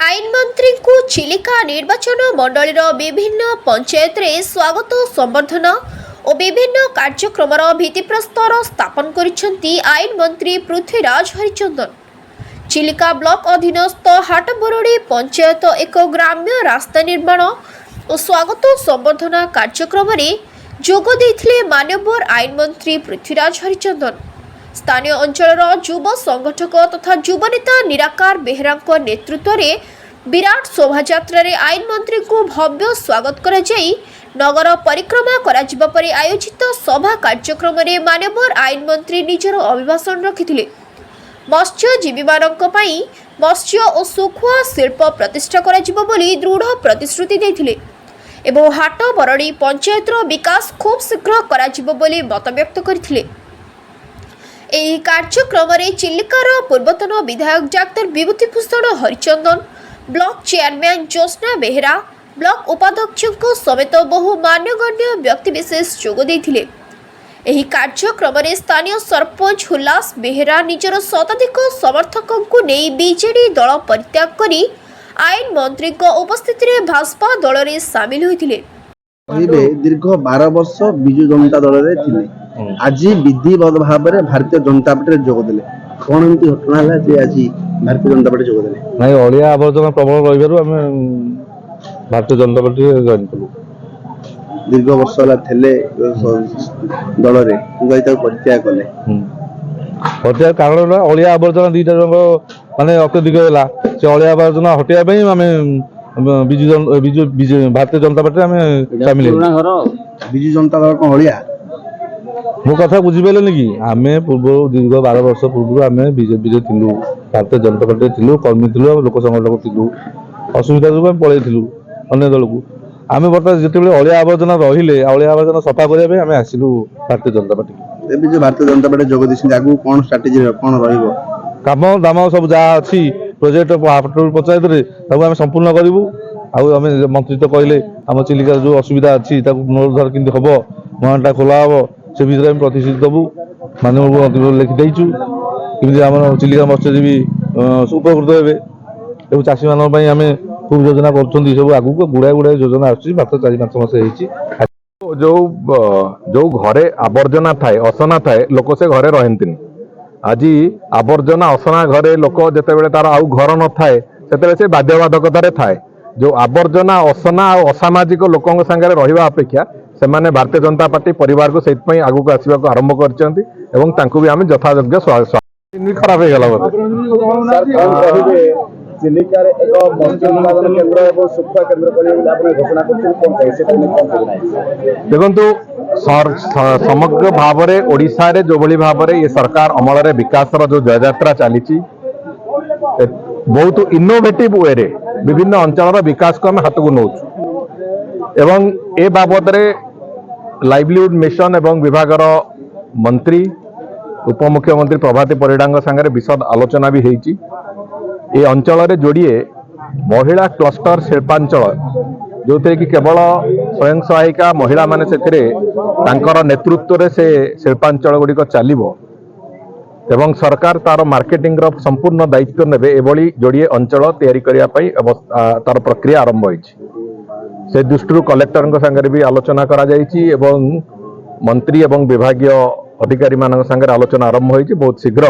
आईन मंत्री को चिलिका निर्वाचन मंडल विभिन्न पंचायत रे स्वागत संबर्धना और विभिन्न कार्यक्रम भित्तिप्रस्तर स्थापन करिसेंती आईन मंत्री पृथ्वीराज हरिचंदन। चिलिका ब्लॉक अधीनस्थ हाटबरड़ी पंचायत एक ग्राम्य रास्ता निर्माण और स्वागत संबर्धना कार्यक्रम जोग देथिले मान्यवर आईन मंत्री पृथ्वीराज हरिचंदन। स्थानीय अंचल युव संगठक तथा युवनेता निराकार बेहरा नेतृत्व में विराट शोभायात्रा आईन मंत्री को भव्य स्वागत कर नगर परिक्रमा पर आयोजित सभा कार्यक्रम में मान्यवर आईन मंत्री निजर अभिभाषण रखिथिले। मत्स्यजीवी मत्स्य और सुखुआ शिल्प प्रतिष्ठा करा दृढ़ प्रतिश्रुति देथिले एवं हाट बरड़ी पंचायत विकास खूब शीघ्र करा मत व्यक्त करथिले। ଏହି କାର୍ଯ୍ୟକ୍ରମରେ ଚିଲିକାର ପୂର୍ବତନ ବିଧାୟକ ଡାକ୍ତର Bibhuti Bhushan Harichandan, block chairman Jyotsna Behera, block ଉପାଧ୍ୟକ୍ଷଙ୍କ ସମେତ ବହୁ ମାନ୍ୟଗଣ୍ୟ ବ୍ୟକ୍ତିବିଶେଷ ଯୋଗ ଦେଇଥିଲେ। ଏହି କାର୍ଯ୍ୟକ୍ରମରେ ସ୍ଥାନୀୟ ସରପଞ୍ଚ ହୁଲ୍ଲାସ ବେହେରା ନିଜର ଶତାଧିକ ସମର୍ଥକଙ୍କୁ ନେଇ ବିଜେଡି ଦଳ ପରିତ୍ୟାଗ କରି ଆଇନ ମନ୍ତ୍ରୀଙ୍କ ଉପସ୍ଥିତିରେ ଭାଜପା ଦଳରେ ସାମିଲ ହୋଇଥିଲେ। ଦୀର୍ଘ 12 ବର୍ଷ ବିଜୁ ଜନତା ଦଳରେ ଥିଲେ। आज विधिवत भाव में भारतीय जनता पार्टी जोग देले कौन एमती घटना है जे आज भारतीय जनता पार्टी जोग देले नहीं अलिया आवर्जना प्रबल रही आम भारतीय जनता पार्टी जॉइन कलु। दीर्घ वर्ष थे दल परित्याग कले परित्याग कारण अलिया आवर्जना दुईटा जन माने अत्यधिक है से अलिया आवर्जना हटाई आम विजु भारतीय जनता पार्टी आम सामिल विजु जनता दल कौन अलिया मो कथा बुझीपारे कि आम पूर्व दीर्घ 12 वर्ष पूर्व आम बीजेपी थिलु, भारतीय जनता पार्टी थिलु, कर्मी थिलु, लोक संगठक थिलु। असुविधा जो पलैलु अन्य दल को आम बर्तमान जिते अलिया आवर्जना रहिले अलिया आवर्जना सफा करने आम आसिलु भारतीय जनता पार्टी। जो भारतीय जनता पार्टी जोग दी आगु कौन स्ट्राटेजी कौन रहिबो काम दाम सब जहाँ अच्छी प्रोजेक्ट पंचायत आम संपूर्ण करूँ। आम मंत्री तो कहले आम चिलिका जो असुविधा अच्छी पुनरुद्धार केमती हम महानटा खोला हम से विषय में प्रतिश्रुति दबू मानव लिखिदेचु कमी आम चिलिका मत्स्यजीवी उपकृत हे चाषी मान आम खूब योजना कर सब आगू गुड़ाए गुड़ाए योजना आसर 4-5 मास जो जो घरे आवर्जना थाए असना थाए लोक से घरे रहती आज आवर्जना असना घरे लोक जिते तार आउ घर न थाए से बाध्यबाधकतार थाए जो आवर्जना असना और असामाजिक लोकों संगे रहा अपेक्षा से माने भारतीय जनता पार्टी परिवार को से आगू को आसवा को आरंभ कर भी आम यथायोग्य खराब हो गला देखु समग्र भाव में ओडिशा रे जो भली भाव में ये सरकार अमल विकास जो जययात्रा चली बहुत इनोवेटिव वे रे विभिन्न अंचल विकास को आम हाथ को नौ एवं ए बाबद रे लाइवलीहुड मिशन एवं विभागर मंत्री उपमुख्यमंत्री प्रभाती परिडा सांगे विशद आलोचना भी होती। ये अंचल रे जोड़िए महिला क्लस्टर शिल्पांचल जो थे कि केवल स्वयं सहायिका महिला माने से नेतृत्व रे से शिल्पांचल गुड़िक चलो एवं सरकार तार मार्केटिंग रो संपूर्ण दायित्व नेबे एभली जोड़िए अंचल तैयारी करिया पई तार प्रक्रिया आरंभ होइछि। से दृष्टि कलेक्टर संगे भी आलोचना करा जाइछि एवं मंत्री एवं विभागीय अधिकारी मान संगे आलोचना आरंभ होइछि। बहुत शीघ्र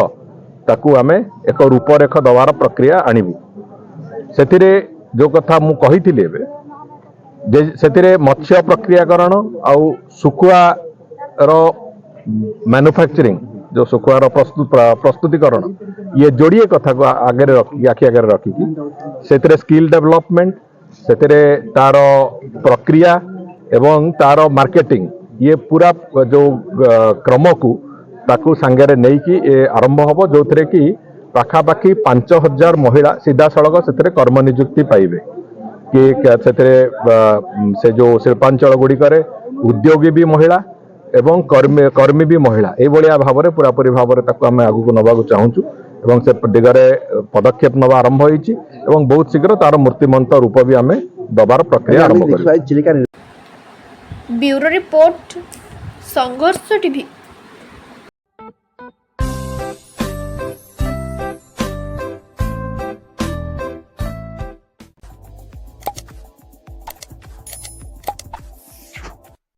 ताकू आमे एक रूपरेख दवार प्रक्रिया आनिबु। सेथिरे जो कथा मु कहिथिले एबे जे सेथिरे मत्स्य प्रक्रियाकरण आउ सुखुआ रो मैन्युफैक्चरिंग जो सुखुआर प्रस्तुतिकरण ये जोड़िए कथा को आगे रखी आखि आगे रखिकी से स्किल डेवलपमेंट से तार प्रक्रिया एवं तार मार्केटिंग ये पूरा जो क्रम को ताकू सांगे नहीं कि आरंभ हम जो थे कि पाखापाखि 5000 महिला सीधा सड़क से कर्म निजुक्ति पाइबे कि से जो शिल्पांचल गुड़िक उद्योगी भी महिला एवं कर्मी भी महिला ये भाव में पूरापूरी भाव में आम आगू नवा चाहूँ एवं से दिगरे पदक्षेप नवा आरंभ होइछि एवं बहुत शीघ्र तार मूर्तिमंत रूप भी आम दबार प्रक्रिया आरंभ करिबा। ब्यूरो रिपोर्ट संघर्ष टीवी।